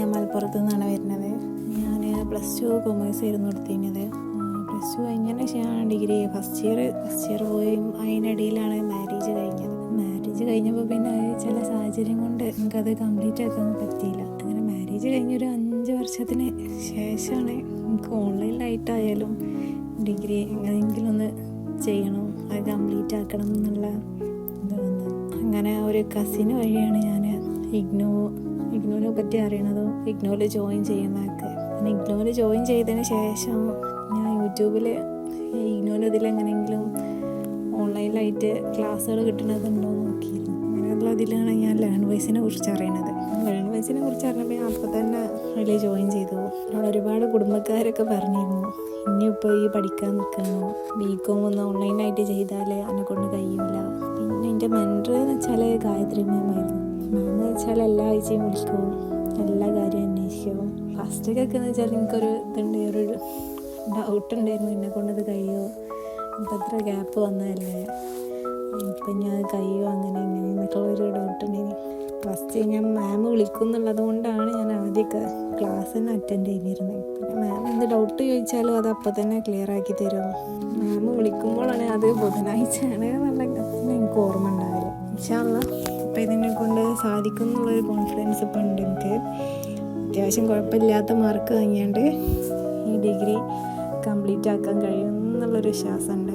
ഞാൻ മലപ്പുറത്തു നിന്നാണ് വരുന്നത്. ഞാൻ +2 കൊമേഴ്സ് ആയിരുന്നു എടുത്തിരുന്നത്. +2 കഴിഞ്ഞതിന് ശേഷമാണ് ഡിഗ്രി ഫസ്റ്റ് ഇയർ പോയി. അതിനിടയിലാണ് മാരേജ് കഴിഞ്ഞത്. മാരേജ് കഴിഞ്ഞപ്പോൾ പിന്നെ ചില സാഹചര്യം കൊണ്ട് എനിക്കത് കംപ്ലീറ്റ് ആക്കാൻ പറ്റിയില്ല. അങ്ങനെ മാരേജ് കഴിഞ്ഞൊരു 5 വർഷത്തിന് ശേഷമാണ് എനിക്ക് ഓൺലൈനിലായിട്ടായാലും ഡിഗ്രി എങ്ങനെയെങ്കിലും ഒന്ന് ചെയ്യണം, അത് കംപ്ലീറ്റ് ആക്കണം എന്നുള്ള ഇത് വന്നത്. അങ്ങനെ ഒരു കസിന് വഴിയാണ് ഞാൻ ഇഗ്നോനെ പറ്റി അറിയണതും ഇഗ്നോയിൽ ജോയിൻ ചെയ്യുന്നതൊക്കെ. പിന്നെ ഇഗ്നോയിൽ ജോയിൻ ചെയ്തതിന് ശേഷം ഞാൻ യൂട്യൂബിൽ ഇഗ്നോയിൽ ഇതിലെങ്ങനെയെങ്കിലും ഓൺലൈനിലായിട്ട് ക്ലാസ്സുകൾ കിട്ടുന്നതുണ്ടോ എന്ന് നോക്കിയിരുന്നു. അങ്ങനെയുള്ള ഇതിലാണ് ഞാൻ ലേൺവൈസിനെ കുറിച്ച് അറിയണത്. ലേൺവൈസിനെ കുറിച്ച് അറിഞ്ഞപ്പോൾ ഞാൻ അപ്പോൾ തന്നെ അതിൽ ജോയിൻ ചെയ്തു. അവിടെ ഒരുപാട് കുടുംബക്കാരൊക്കെ പറഞ്ഞിരുന്നു, ഇനിയിപ്പോൾ ഈ പഠിക്കാൻ നിൽക്കണോ, BCom ഒന്ന് ഓൺലൈനായിട്ട് ചെയ്താൽ എന്നെക്കൊണ്ട് കഴിയില്ല. പിന്നെ എൻ്റെ മെൻറ്റർ എന്ന് വെച്ചാൽ ഗായത്രി മാമായിരുന്നു. മാമെന്ന് വെച്ചാൽ എല്ലാ ആഴ്ചയും വിളിക്കും, എല്ലാ കാര്യവും അന്വേഷിക്കും. ഫസ്റ്റൊക്കെ എന്ന് വെച്ചാൽ എനിക്കൊരു ഒരു ഡൗട്ട് ഉണ്ടായിരുന്നു, എന്നെക്കൊണ്ടത് കഴിയുമോ, ഇപ്പം എത്ര ഗ്യാപ്പ് വന്നതല്ലേ, ഇപ്പം ഞാൻ കഴിയുമോ അങ്ങനെ ഇങ്ങനെ എന്നൊക്കെയുള്ളൊരു ഡൗട്ട് ഉണ്ടായിരുന്നു. ഫസ്റ്റ് ഞാൻ മാം വിളിക്കും എന്നുള്ളത് കൊണ്ടാണ് ഞാൻ ആദ്യമൊക്കെ ക്ലാസ് തന്നെ അറ്റൻഡ് ചെയ്തിരുന്നത്. പിന്നെ മാം എന്ത് ഡൗട്ട് ചോദിച്ചാലും അത് അപ്പം തന്നെ ക്ലിയർ ആക്കി തരും. മാം വിളിക്കുമ്പോഴാണ് അത് ബുധനാഴ്ചയാണ് എന്നുള്ള എനിക്ക് ഓർമ്മ ഉണ്ടാവില്ല. ഇൻഷാ അല്ലാഹ് അപ്പം ഇതിനെ കൊണ്ട് സാധിക്കും എന്നുള്ളൊരു കോൺഫിഡൻസ് ഇപ്പം ഉണ്ട് എനിക്ക്. അത്യാവശ്യം കുഴപ്പമില്ലാത്ത മാർക്ക് വാങ്ങിയാണ്ട് ഈ ഡിഗ്രി കംപ്ലീറ്റ് ആക്കാൻ കഴിയും എന്നുള്ളൊരു വിശ്വാസമുണ്ട്.